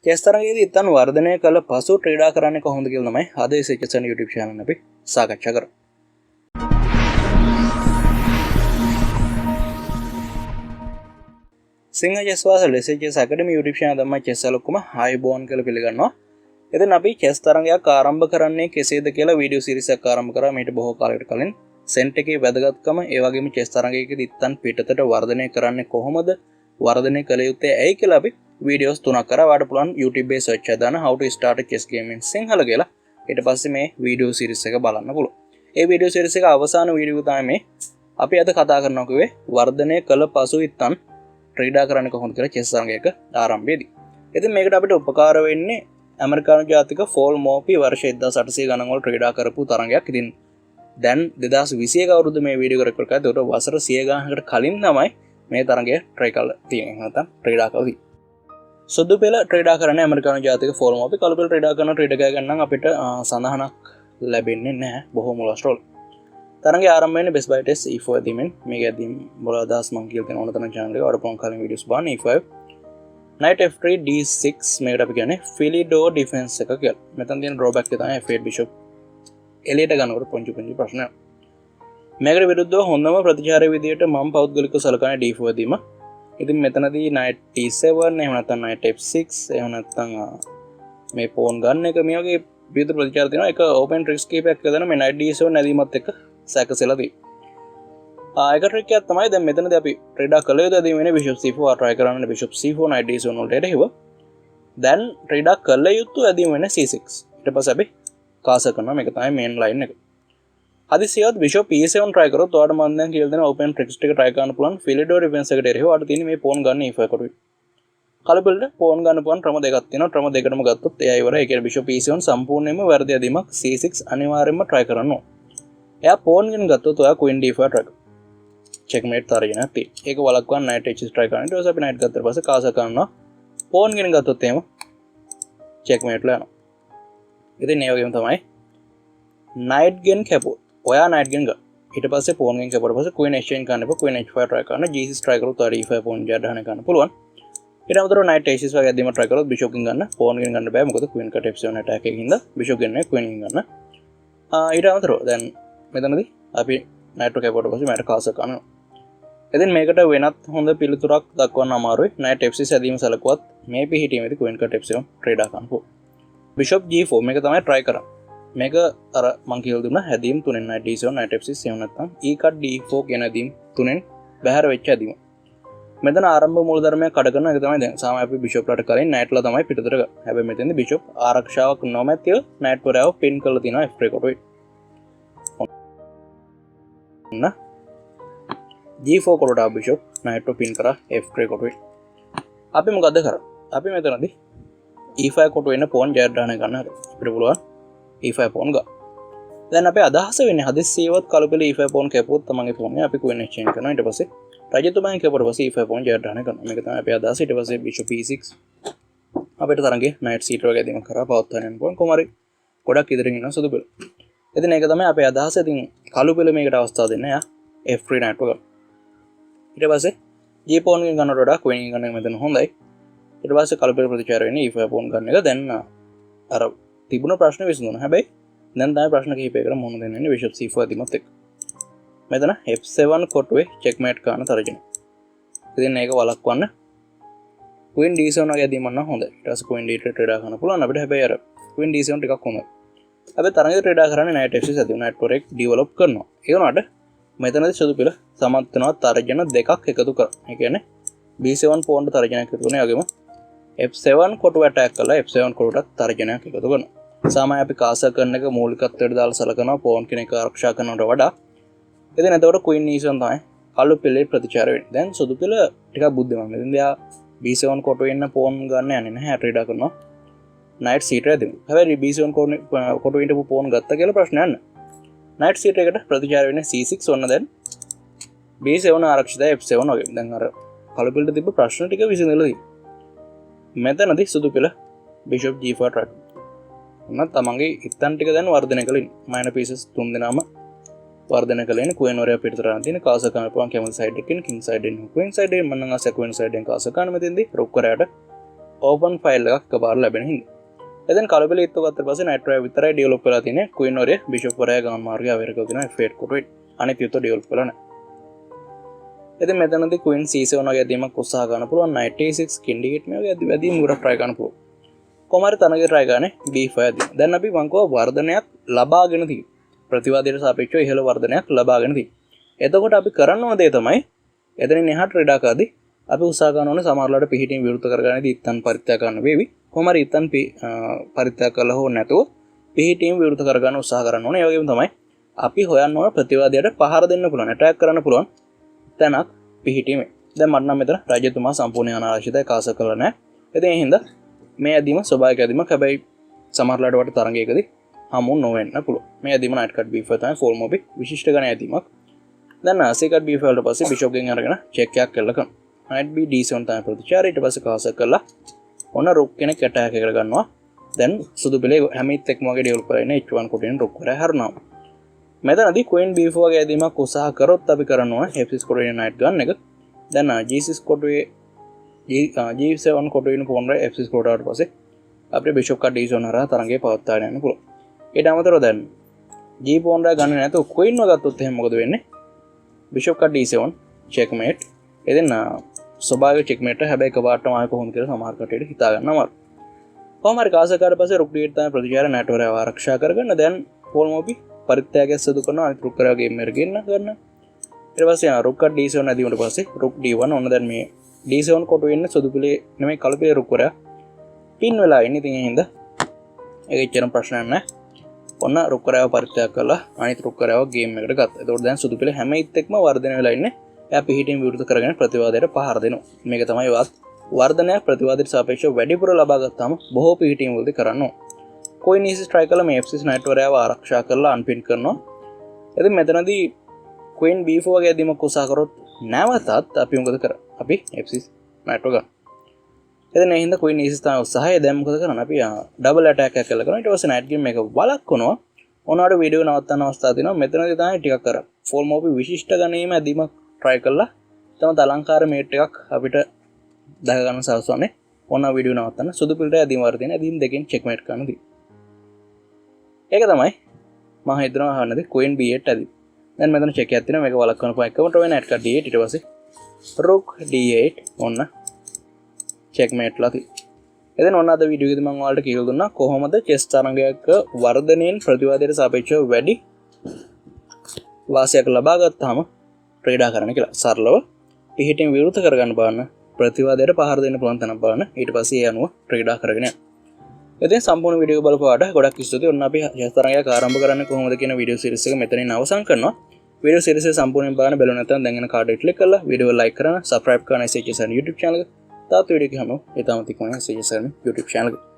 chess තරගයේදී ඉතින් වර්ධනය කළ පසු ක්‍රීඩා කරන්නේ කොහොමද කියලා තමයි අද SHSN YouTube channel එකේ අපි සාකච්ඡා කරමු. සිංහ chess වාසල SHS Academy YouTube channel තමයි chess වලකම ආයුබෝවන් කියලා පිළිගන්නවා. ඉතින් අපි chess තරගයක් ආරම්භ කරන්නේ කෙසේද කියලා වීඩියෝ සීරීස් එකක් ආරම්භ කරා මීට බොහෝ කාලයකට කලින්. සෙන්ට් එකේ වැදගත්කම ඒ වගේම chess තරගයකදී ඉතින් පිටතට වර්ධනය කරන්නේ කොහොමද? වර්ධනය කළ යුත්තේ ඇයි කියලා අපි videos 3ක් කරා. වාට පුළුවන් YouTube එකේ search එක දාන්න how to start a chess game in Sinhala කියලා. ඊට පස්සේ මේ video series එක බලන්න පුළුවන්. ඒ video series එක අවසාන video තමයි මේ අපි අද කතා කරනවා කිව්වේ වර්ධනය කළ පසු ඉතින් ක්‍රීඩා කරන්න කොහොමද කියලා chess තරගයක ආරම්භයේදී. ඉතින් මේකට අපිට උපකාර වෙන්නේ ඇමරිකානු ජාතික ෆෝල් මෝපි වර්ෂ 1800 ගණන් වල ක්‍රීඩා කරපු තරගයක්. ඉතින් දැන් 2021 අවුරුද්ද මේ වීඩියෝ එක රෙකෝඩ් කරලා ඒකට වසර 100 ගණනකට කලින් තමයි මේ තරගය try කරලා තියෙන්නේ. නැත්නම් ක්‍රීඩා කරලා තියෙන්නේ. සුදු පෙළ ක්‍රීඩා කරන්නේ ඇමරිකානු ජාතික ෆෝල් මෝපි. කළු පෙළ ක්‍රීඩා කරන ක්‍රීඩකයා ගන්න අපිට සඳහනක් ලැබෙන්නේ නැහැ බොහෝ මුලස්ට්‍රෝල්. තරගය ආරම්භ වෙන්නේ best by test e4 දීමෙන්. මේක ඇදීම බල අදහස් මම කියලා දෙන ඕන තරම් channel එක වඩ පොන් කලින් videos බලන්න e5 knight f3 d6 මේකට අපි කියන්නේ philidor defense එක කියලා. මෙතන තියෙන drawback එක තමයි f8 bishop එළියට ගන්නකොට පුංචි ප්‍රශ්නයක්. මේකට විරුද්ධව හොඳම ප්‍රතිචාරය විදියට මම පෞද්ගලිකව සලකන්නේ d4 දීම. ඉතින් මෙතනදී knight t7 එහෙම නැත්නම් knight f6 එහෙම නැත්නම් මේ pawn ගන්න එක මේ වගේ විවිධ ප්‍රතිචාර තියෙනවා. ඒක open tricks කීපයක් යදන මේ knight d7 නැදීමත් එක්ක සැකසෙලා තියෙනවා. ඒක ට්‍රික් එකක් තමයි. දැන් මෙතනදී අපි ක්‍රීඩා කළ යුතු දේ වෙන්නේ bishop c4 try කරන්න bishop c4 knight d7 වලට එරෙහිව. දැන් ක්‍රීඩා කළ යුතු ඇදීම වෙන්නේ c6. ඊට පස්සේ අපි කාස කරනවා. මේක තමයි main line එක. හදිසියවත් bishop e7 try කරොත් ඔයාලට මම දැන් කියලා දෙන open tricks ටික try කරන්න පුළුවන්. philidor defense එකට එරෙහිව ඔයාලට තියෙන්නේ මේ pawn ගන්න e5 කොටුයි. කළු පෙළට pawn ගන්න පුළුවන් ක්‍රම දෙකක් තියෙනවා. ක්‍රම දෙකටම ගත්තොත් එයා ඉවරයි. ඒ කියන්නේ bishop e7 සම්පූර්ණයෙන්ම වැරදි ඇදීමක්. c6 අනිවාර්යයෙන්ම try කරන්න ඕන. එයා pawn ගෙන ගත්තොත් ඔයා queen d5 try කරනවා. checkmate තරගෙනක් තියෙනවා. ඒක වළක්වන්න knight h6 try කරන්න. ඊට පස්සේ අපි knight ගත්තාට පස්සේ කාස කරනවා. pawn ගෙන ගත්තොත් එහෙම checkmate ලා යනවා. ඉතින් මේ වගේම තමයි knight ගෙන කැපුවොත් ඔයා knight ගෙන ගන්න. ඊට පස්සේ pawn ගෙන කැපුවට පස්සේ queen exchange කරන්න එපා. queen h5 try කරන්න. g6 try කරොත් ඔයාලා e5 pawn ජඩහන ගන්න පුළුවන්. ඊට අමතරව knight h6 වගේ ඇදීම try කරොත් bishop ගෙන් ගන්න. pawn ගෙන ගන්න බෑ. මොකද queen cut f7 attack එකකින් හින්දා bishop ගෙන් නෙවෙයි queen ගෙන් ගන්න. ඊට අමතරව දැන් මෙතනදී අපි knight කැපුවට පස්සේ මට කාස කරනවා. ඉතින් මේකට වෙනත් හොඳ පිළිතුරක් දක්වන්න අමාරුයි. knight f6 ඇදීම සැලකුවත් මේ පිහිටීමේදී queen cut f7 ක්‍රීඩා කරන්න පුළුවන්. bishop g4 මේක තමයි try කරන්නේ. මේක අර මං කියලා දුන්නා හැදීම් තුනෙන් knight d7 knight f6 එහෙම නැත්නම් e cut d4 කියන හැදීම් තුනෙන් බැහැර වෙච්ච හැදීම. මෙතන ආරම්භ මූලධර්මයක් කඩ කරන එක තමයි දැන් සාමාන්‍ය අපි bishop ලට කලින් knight ලා තමයි පිටතට ගන්නේ. හැබැයි මෙතෙන්දී bishop ආරක්ෂාවක් නොමැතිව knight වරයව pin කරලා තිනවා f3 කොටුවේ. ඔන්න g4 කොටට bishop knight pin කරා f3 කොටුවේ. අපි මොකද කරන්නේ? අපි මෙතනදී e5 කොටුවේ ඉන්න pawn ජයග්‍රහණය ගන්න හදලා අපිට පුළුවන් e5 pawn ගන්න. දැන් අපේ අදහස වෙන්නේ හදිස්සියවත් කළු පෙළ e5 pawn කැපුවොත් තමන්ගේ pawn එක අපි queen exchange කරනවා. ඊට පස්සේ රජතුමාගෙන් කැපුවට පස්සේ e5 pawn ජයග්‍රහණය කරනවා. මේක තමයි අපේ අදහස. ඊට පස්සේ bishop e6 අපිට තරංගේ knight c2 වගේ ඇදීම කරා පවත්වාගෙන යන්න පුළුවන්. කොහොම හරි ගොඩක් ඉදිරියෙන් ඉන්න සුදු පෙළ. ඉතින් ඒක තමයි අපේ අදහස. ඉතින් කළු පෙළ මේකට අවස්ථාව දෙන්න. යා f3 knight එක. ඊට පස්සේ g pawn ගෙන් ගන්නට වඩා queen ගෙන් ගන්න එක මෙතන හොඳයි. ඊට පස්සේ කළු පෙළ ප්‍රතිචාර වෙන්නේ e5 pawn ගන්න එක. දැන් අර තිබුණ ප්‍රශ්න විසඳුණා. හැබැයි දැන් තමයි ප්‍රශ්න කිහිපයකට මුහුණ දෙන්න වෙන්නේ bishop c4 ඇදීමත් එක්ක. මෙතන f7 කොටුවේ checkmate කරන තරජන. ඉතින් මේක වළක්වන්න queen d7 වගේ ඇදීමක් නම් හොඳයි. ඊට පස්සේ queen d8 ට්‍රේඩා කරන්න පුළුවන්. අපිට හැබැයි අර queen d7 ටිකක් හොඳයි. හැබැයි තරඟේ ට්‍රේඩා කරන්නේ knight f6 ඇදීම knight for x develop කරනවා. ඒ වුණාට මෙතනදී සුදු පෙළ සමත් වෙනවා තර්ජන දෙකක් එකතු කරලා. ඒ කියන්නේ b7 pawn තර්ජනයක් එකතු කරනවා. ඒ වගේම f7 කොටුව attack කරලා f7 කොටුවට තර්ජනයක් එකතු කරනවා. සාමාන්‍ය අපි කාස කරන එක මූලිකත්වයට දාලා සලකනවා pawn කෙනෙක් ආරක්ෂා කරනවට වඩා. ඉතින් එතකොට queen e7 තමයි කළු පෙළේ ප්‍රතිචාර වෙන්නේ. දැන් සුදු පෙළ ටිකක් බුද්ධිමත්. ඉතින් එයා b7 කොටුවේ ඉන්න pawn ගන්න යන්නේ නැහැ. ට්‍රේඩා කරනවා. knight c2 ඇදෙමු. හැබැයි b7 කොටුවේ ඉඳපු pawn ගත්ත කියලා ප්‍රශ්නයක් නැහැ. knight c2 එකට ප්‍රතිචාර වෙන්නේ c6 ඔන්න දැන් b7 ආරක්ෂිතයි f7 වගේ. දැන් අර කළු පෙළට තිබ්බ ප්‍රශ්න ටික විසඳලා තියෙනවා. මෙතනදී සුදු පෙළ bishop g4 try කරනවා. ඔන්න තමන්ගේ ඉත්තන් ටික දැන් වර්ධනය කලින් minor pieces තුන් දෙනාම වර්ධනය කලින් queen වරය පිටතට යන තියෙන කාස කරන පුළුවන් කැමති side එකකින් king side එකෙන් queen side එකෙන් මම නම් ආස queen side එකෙන් කාස කරන මෙතෙන්දී rook කරයට ඕපන් ෆයිල් එකක් එකපාර ලැබෙන හින්දා. එතෙන් කලබල ඉත්තු ගත්තට පස්සේ නයිට් රයිව් විතරයි ඩෙවලොප් වෙලා තියෙන්නේ. ක්වීන් ඔරේ බිෂොප් වරයා ගාන මාර්ගය අවේරකව තියෙන F8 කොටුවේ අනිත් යුද්ධ ඩෙවලොප් වෙලා නැහැ. ඉතින් මෙතනදී ක්වීන් C7 වගේ ඇදීමක් උත්සාහ ගන්න පුළුවන්. knight A6 syndicate මේ වගේ ඇදීම් උරක් try කරන්න පුළුවන්. කොමාරි තනගේ try ගානේ B5 ඇදීම. දැන් අපි වංකව වර්ධනයක් ලබාගෙන තියෙනවා. ප්‍රතිවාදයට සාපේක්ෂව ඉහළ වර්ධනයක් ලබාගෙන තියෙනවා. එතකොට අපි කරන්න ඕන දේ තමයි එතනින් එහාට ක්‍රීඩාකාදී අපි උත්සාහ ගන්න ඕනේ සමහරවල්ලාට පිහිටින් විරුද්ධ කරගන්නදී ඉත්තන් පරිත්‍යාග කරන්න වේවි. කොහොමරි ඉත්තන් පරිත්‍යාග කළා හෝ නැතුව පිහිටින් විරුද්ධ කරගන්න උත්සාහ කරන්න ඕනේ. ඒ වගේම තමයි අපි හොයන්න ඕන ප්‍රතිවාදයට පහර දෙන්න පුළුවන්, ඇටැක් කරන්න පුළුවන් තැනක් පිහිටීමේ. දැන් මට නම් මෙතන රජතුමා සම්පූර්ණ අනාරක්ෂිතයි, කාස කළා නැහැ. ඉතින් ඒ හින්දා මේ ඇදීම ස්වභාවික ඇදීමක්. හැබැයි සමහරවල්ලාට වට තරඟයකදී හමු නොවෙන්න පුළුවන්. මේ ඇදීම knight cut b5 තමයි ෆෝල් මොබි විශිෂ්ට ගණ ඇදීමක්. දැන් c cut b5 වලට පස්සේ bishop ගෙන් අරගෙන check එකක් කළා කරනවා. knight b d7 තමයි ප්‍රතිචාරය. ඊට පස්සේ කාස කළා. ඔන්න රුක් කෙනෙක් ඇටැක් එකට ගන්නවා. දැන් සුදු පිළේ හැමීත් එක්ම වගේ ඩෙවලොප් කරගෙන h1 කොටින් රුක් කරලා හරනවා. මෙතනදී queen b4 වගේ ඇදීමක් උත්සාහ කරොත් අපි කරන්න ඕන f6 කොටුවේ knight ගන්න එක. දැන් g6 කොටුවේ g7 කොටුවේ පෝන් රයි f6 කොටුවට පස්සේ අපිට bishop cut d7 හරහා තරඟය පවත්වාගෙන යන්න පුළුවන්. ඊට අමතරව දැන් g පෝන් රයි ගන්න නැතුව queen එක ගත්තොත් එහෙනම් මොකද වෙන්නේ? bishop cut d7 checkmate. එදෙන්න ස්වභාවික checkmate හැබැයි කපාටම ආය කොහොමද කියලා සමහර කටට හිතා ගන්න අමාරු. කොහොම හරි කාසකාරට පස්සේ රුක් d8 තමයි ප්‍රතිචාර knight වරයා ආරක්ෂා කරගන්න. දැන් පෝල් මොබි පරිත්‍යාගය සිදු කරනවා. අනිත් රුක් කරා ගේම් එක ගන්න ගන්න. ඊට පස්සේ රුක් cut d7 ඇදීමට පස්සේ රුක් d1 ඔන්න දැන් මේ d7 කොටු වෙන්නේ සුදු පිළේ නෙමෙයි කළු පිළේ රුක් කරා පින් වෙලා ඉන්නේ. ඉතින් ඒ හින්දා ඒක එච්චරම ප්‍රශ්නයක් නැහැ. ඔන්න රුක් කරාව පරිත්‍යාග කළා. අනිත් රුක් කරාව ගේම් එකට ගත්තා. ඒතකොට දැන් සුදු පිළේ හැම ඉත්තෙක්ම වර්ධනය වෙලා ඉන්නේ. එයා පිහිටින් විරුද්ධ කරගෙන ප්‍රතිවාදයට පහර දෙනවා. මේක තමයි වර්ධනයක් ප්‍රතිවාදයට සාපේක්ෂව වැඩිපුර ලබා ගත්තාම බොහෝ පිහිටින් වලදී කරන්න ඕන. queen e6 try කළා මේ f6 knight වරයාව ආරක්ෂා කරලා අන්පින් කරනවා. ඉතින් මෙතනදී queen b4 වගේ ඇදීමක් උත්සාහ කරොත් නැවතත් අපි මොකද කරන්නේ? අපි f6 knight එක ගන්න. එතන ඒ හින්දා queen e6 තමයි උත්සාහය. දැන් මොකද කරන්නේ? අපි ඩබල් ඇටැක් එකක් කළා කරනවා. ඊට පස්සේ knight game එක වළක්වනවා. ඔනාට වීඩියෝ නවත්තන්න අවස්ථාව තියෙනවා. මෙතනදී තමයි ටිකක් කර ෆෝල් මොබි විශිෂ්ට ගණීම ඇදීමක් try කළා. තම අලංකාර මේට් එකක් අපිට දැක ගන්න සලස්වන්නේ. ඔන්න වීඩියෝ නවත්තන්න. සුදු පිළට ඇදීම වර තියෙන ඇදීම් දෙකෙන් checkmate කරනදී. ඒක තමයි මම හිතනවා අහන්නද queen b8 ඇදීම. දැන් මෙතන check එකක් තියෙනවා. මේක වළක්වන්න පුළුවන් එකකට වෙන knight cut d8 ඊට පස්සේ rook d8 ඔන්න checkmate ලා තියෙනවා. එතන ඔන්න අද වීඩියෝ එකේදී මම ඔයාලට කියලා දුන්නා කොහොමද chess තරඟයක වර්ධනයෙන් ප්‍රතිවාදයට සාපේක්ෂව වැඩි වාසියක් ලබා ගත්තාම ක්‍රීඩා කරන්න කියලා. සරලව පිහිටින් විරුද්ධ කරගන්න බලන්න, ප්‍රතිවාදයට පහර දෙන්න පුළුවන් තැනක් බලන්න. ඊට පස්සේ ඒ අනුව ක්‍රීඩා කරගෙන යන්න. ඉතින් සම්පූර්ණ වීඩියෝ එක බලපුවාට ගොඩක් ස්තුතියි. ඔන්න අපි chess තරඟයක් ආරම්භ කරන්නේ කොහොමද කියන වීඩියෝ සීරීස් එක මෙතනින් අවසන් කරනවා. වීඩියෝ සීරීස් එක සම්පූර්ණයෙන් බලන්න බැලුව නැත්නම් දැන් එන කාඩ් එක ක්ලික් කරලා වීඩියෝ එක ලයික් කරන්න, subscribe කරන්න SHSN YouTube channel එක. තාත් වීඩියෝ එක හැමෝම ඊටම තික්මන SHSN YouTube channel එක.